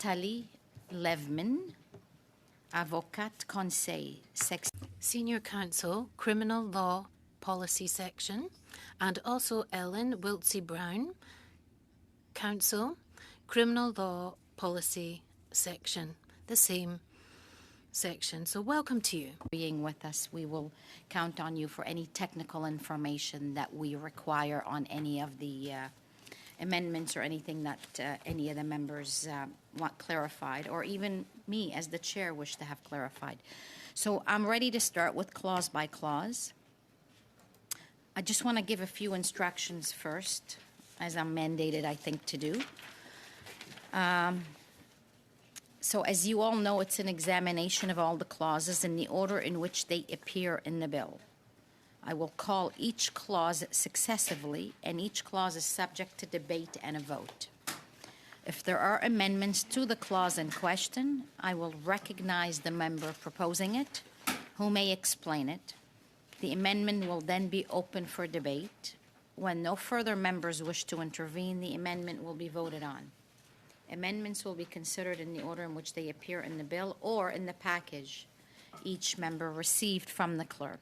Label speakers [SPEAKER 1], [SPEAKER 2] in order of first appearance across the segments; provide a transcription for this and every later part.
[SPEAKER 1] Nathalie Levman, Avocate Conseil,
[SPEAKER 2] Senior Counsel, Criminal Law Policy Section, and also Ellen Wiltsey-Brown, Counsel, Criminal Law Policy Section, the same section. So welcome to you.
[SPEAKER 1] Being with us, we will count on you for any technical information that we require on any of the amendments or anything that any of the members want clarified, or even me as the chair wish to have clarified. So I'm ready to start with clause by clause. I just want to give a few instructions first, as I'm mandated, I think, to do. So as you all know, it's an examination of all the clauses in the order in which they appear in the bill. I will call each clause successively, and each clause is subject to debate and a vote. If there are amendments to the clause in question, I will recognize the member proposing it, who may explain it. The amendment will then be open for debate. When no further members wish to intervene, the amendment will be voted on. Amendments will be considered in the order in which they appear in the bill or in the package each member received from the clerk.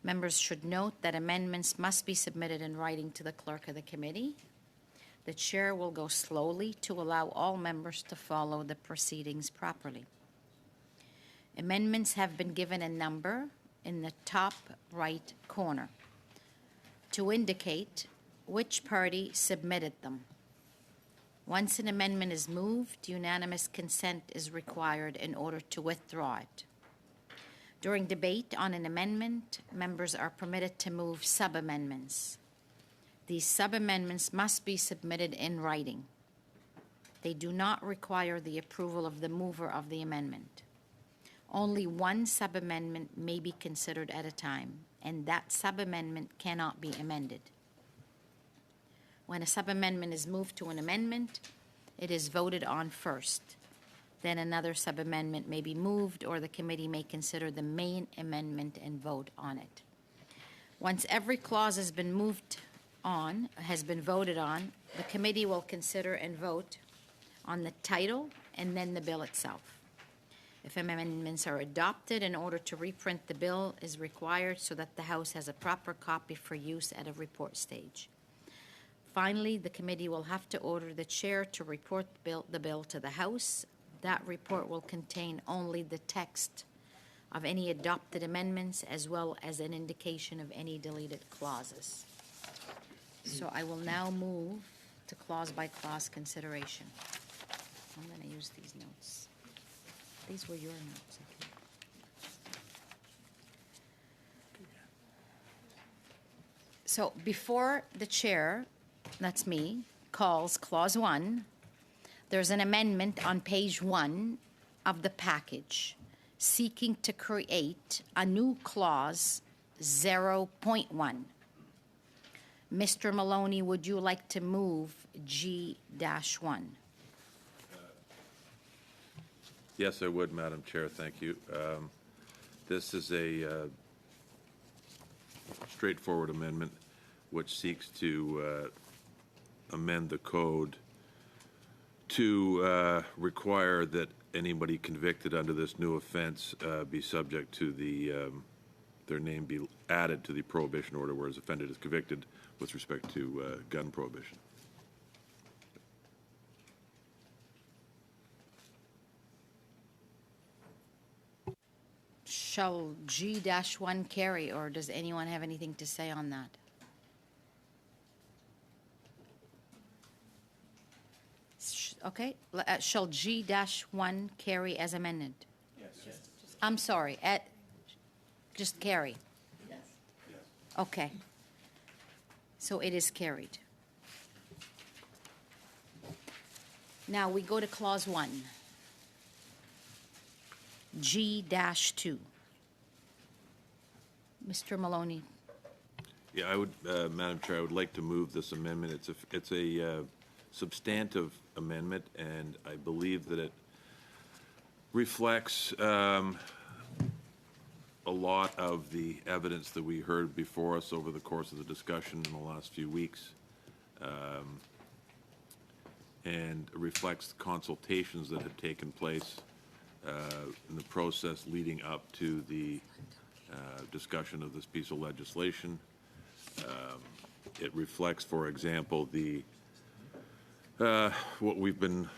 [SPEAKER 1] Members should note that amendments must be submitted in writing to the clerk of the committee. The chair will go slowly to allow all members to follow the proceedings properly. Amendments have been given a number in the top right corner to indicate which party submitted them. Once an amendment is moved, unanimous consent is required in order to withdraw it. During debate on an amendment, members are permitted to move sub-amendments. These sub-amendments must be submitted in writing. They do not require the approval of the mover of the amendment. Only one sub-amendment may be considered at a time, and that sub-amendment cannot be amended. When a sub-amendment is moved to an amendment, it is voted on first. Then another sub-amendment may be moved, or the committee may consider the main amendment and vote on it. Once every clause has been voted on, the committee will consider and vote on the title and then the bill itself. If amendments are adopted, in order to reprint the bill is required so that the House has a proper copy for use at a report stage. Finally, the committee will have to order the chair to report the bill to the House. That report will contain only the text of any adopted amendments as well as an indication of any deleted clauses. So I will now move to clause by clause consideration. I'm going to use these notes. These were your notes. Okay. So before the chair, that's me, calls clause 1, there's an amendment on page 1 of the package seeking to create a new clause 0.1. Mr. Maloney, would you like to move G-1?
[SPEAKER 3] Yes, I would, Madam Chair. Thank you. This is a straightforward amendment which seeks to amend the code to require that anybody convicted under this new offense be subject to their name be added to the prohibition order, whereas offended is convicted with respect to gun prohibition.
[SPEAKER 1] Shall G-1 carry, or does anyone have anything to say on that? Okay, shall G-1 carry as amended? Yes. I'm sorry, just carry? Yes. Okay. So it is carried. Now we go to clause 1. G-2. Mr. Maloney.
[SPEAKER 3] Yeah, I would, Madam Chair, I would like to move this amendment. It's a substantive amendment, and I believe that it reflects a lot of the evidence that we heard before us over the course of the discussion in the last few weeks. and reflects consultations that have taken place in the process leading up to the discussion of this piece of legislation. It reflects, for example, the what we've been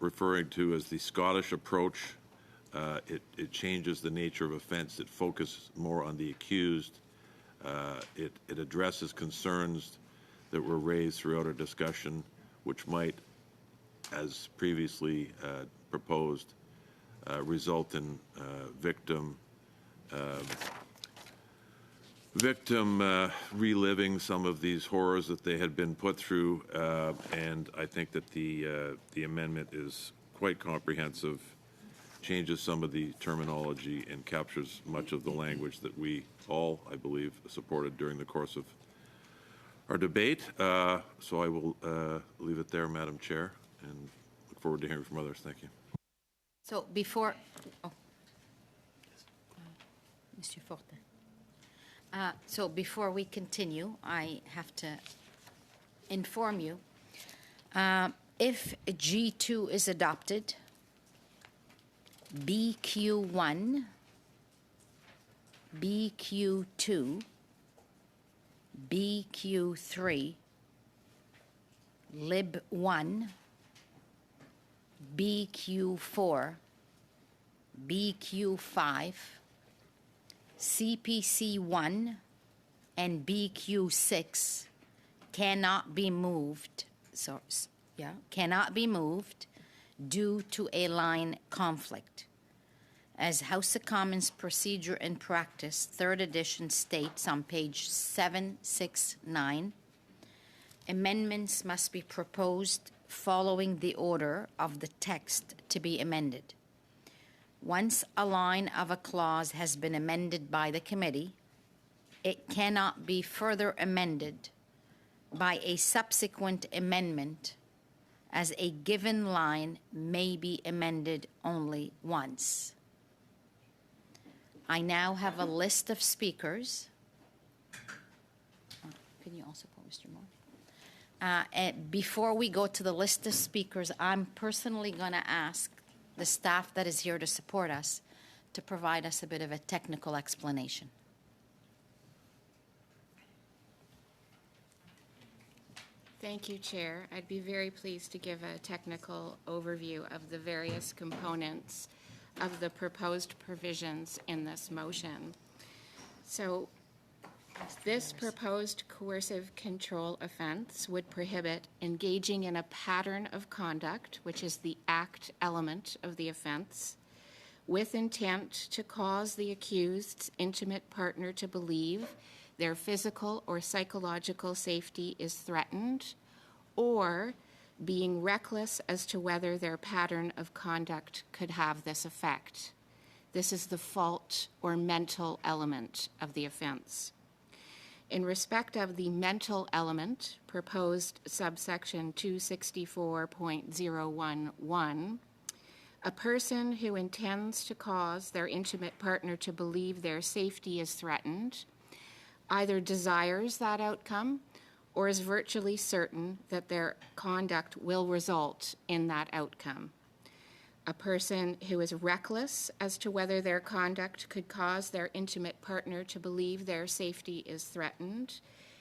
[SPEAKER 3] referring to as the Scottish approach. It changes the nature of offense. It focuses more on the accused. It addresses concerns that were raised throughout our discussion, which might, as previously proposed, result in victim reliving some of these horrors that they had been put through, and I think that the amendment is quite comprehensive, changes some of the terminology, and captures much of the language that we all, I believe, supported during the course of our debate. So I will leave it there, Madam Chair, and look forward to hearing from others. Thank you.
[SPEAKER 1] So before, Mr. Fortin. So before we continue, I have to inform you, if G2 is adopted, BQ1, BQ2, BQ3, Lib1, BQ4, BQ5, CPC1, and BQ6 cannot be moved. Cannot be moved due to a line conflict. As House of Commons Procedure and Practice, 3rd edition states on page 769, amendments must be proposed following the order of the text to be amended. Once a line of a clause has been amended by the committee, it cannot be further amended by a subsequent amendment, as a given line may be amended only once. I now have a list of speakers. Can you also put Mr. Moore? And before we go to the list of speakers, I'm personally going to ask the staff that is here to support us to provide us a bit of a technical explanation.
[SPEAKER 4] Thank you, Chair. I'd be very pleased to give a technical overview of the various components of the proposed provisions in this motion. So, this proposed coercive control offense would prohibit engaging in a pattern of conduct, which is the act element of the offense, with intent to cause the accused's intimate partner to believe their physical or psychological safety is threatened, or being reckless as to whether their pattern of conduct could have this effect. This is the fault or mental element of the offense. In respect of the mental element, proposed subsection 264.011, a person who intends to cause their intimate partner to believe their safety is threatened either desires that outcome or is virtually certain that their conduct will result in that outcome. A person who is reckless as to whether their conduct could cause their intimate partner to believe their safety is threatened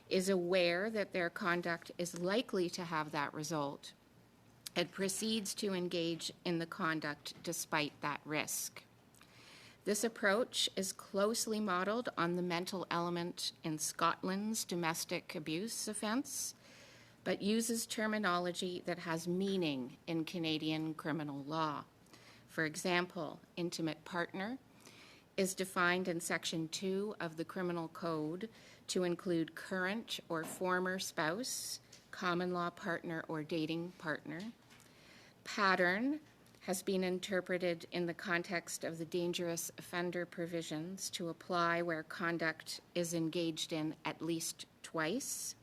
[SPEAKER 4] is aware that their conduct is likely to have that result and proceeds to engage in the conduct despite that risk. This approach is closely modeled on the mental element in Scotland's domestic abuse offense, but uses terminology that has meaning in Canadian criminal law. For example, intimate partner is defined in Section 2 of the Criminal Code to include current or former spouse, common law partner, or dating partner. Pattern has been interpreted in the context of the dangerous offender provisions to apply where conduct is engaged in at least twice.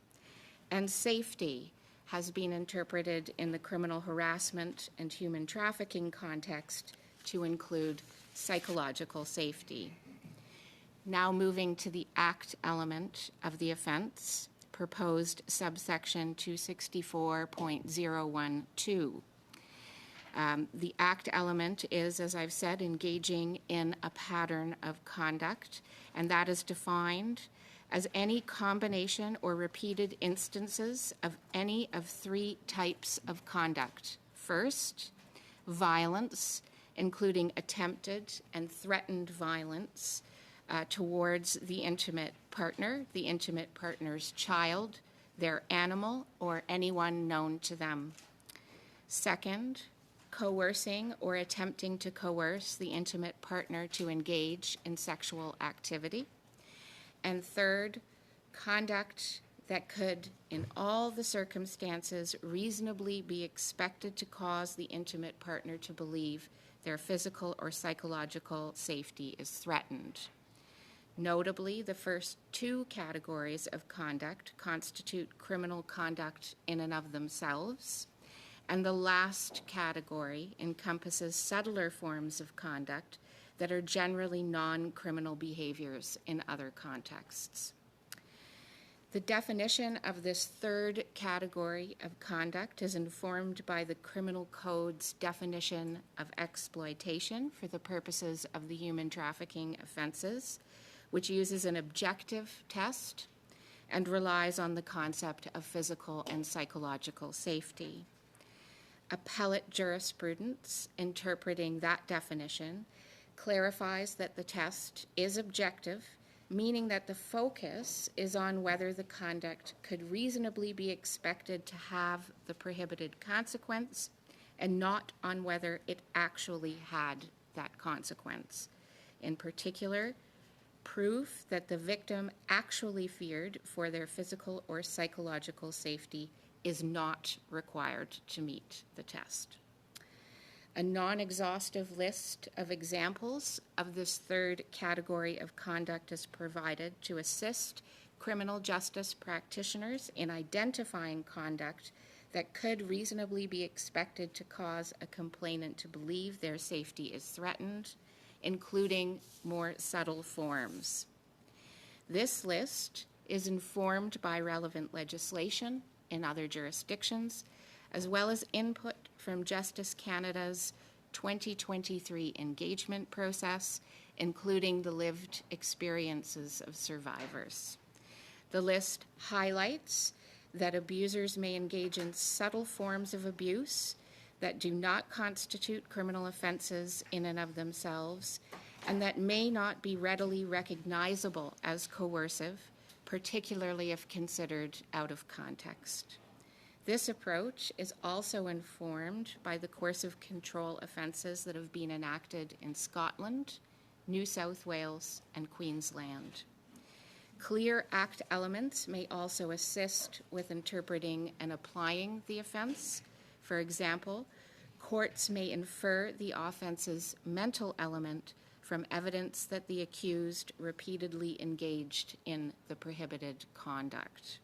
[SPEAKER 4] And safety has been interpreted in the criminal harassment and human trafficking context to include psychological safety. Now moving to the act element of the offense, proposed subsection 264.012. The act element is, as I've said, engaging in a pattern of conduct, and that is defined as any combination or repeated instances of any of three types of conduct. First, violence, including attempted and threatened violence towards the intimate partner's child, their animal, or anyone known to them. Second, coercing or attempting to coerce the intimate partner to engage in sexual activity. And third, conduct that could, in all the circumstances, reasonably be expected to cause the intimate partner to believe their physical or psychological safety is threatened. Notably, the first two categories of conduct constitute criminal conduct in and of themselves, and the last category encompasses subtler forms of conduct that are generally non-criminal behaviors in other contexts. The definition of this third category of conduct is informed by the Criminal Code's definition of exploitation for the purposes of the human trafficking offenses, which uses an objective test and relies on the concept of physical and psychological safety. Appellate jurisprudence interpreting that definition clarifies that the test is objective, meaning that the focus is on whether the conduct could reasonably be expected to have the prohibited consequence and not on whether it actually had that consequence. In particular, proof that the victim actually feared for their physical or psychological safety is not required to meet the test. A non-exhaustive list of examples of this third category of conduct is provided to assist criminal justice practitioners in identifying conduct that could reasonably be expected to cause a complainant to believe their safety is threatened, including more subtle forms. This list is informed by relevant legislation in other jurisdictions, as well as input from Justice Canada's 2023 engagement process, including the lived experiences of survivors. The list highlights that abusers may engage in subtle forms of abuse that do not constitute criminal offenses in and of themselves, and that may not be readily recognizable as coercive, particularly if considered out of context. This approach is also informed by the coercive control offenses that have been enacted in Scotland, New South Wales, and Queensland. Clear Act elements may also assist with interpreting and applying the offense. For example, courts may infer the offense's mental element from evidence that the accused repeatedly engaged in the prohibited conduct.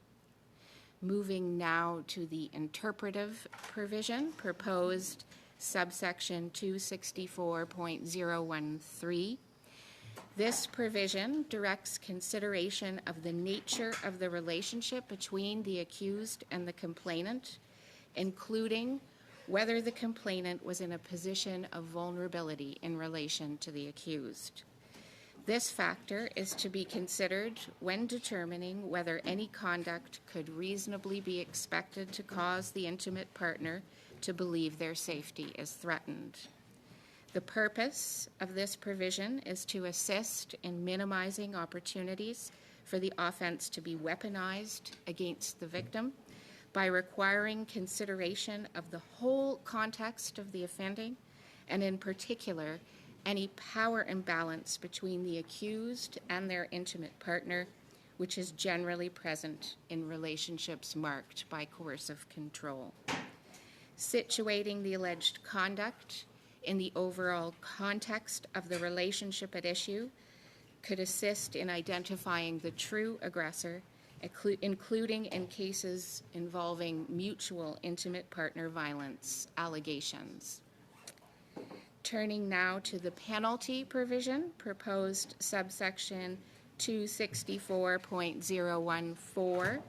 [SPEAKER 4] Moving now to the interpretive provision, proposed subsection 264.013. This provision directs consideration of the nature of the relationship between the accused and the complainant, including whether the complainant was in a position of vulnerability in relation to the accused. This factor is to be considered when determining whether any conduct could reasonably be expected to cause the intimate partner to believe their safety is threatened. The purpose of this provision is to assist in minimizing opportunities for the offense to be weaponized against the victim by requiring consideration of the whole context of the offending, and in particular, any power imbalance between the accused and their intimate partner, which is generally present in relationships marked by coercive control. Situating the alleged conduct in the overall context of the relationship at issue could assist in identifying the true aggressor, including in cases involving mutual intimate partner violence allegations. Turning now to the penalty provision, proposed subsection 264.014,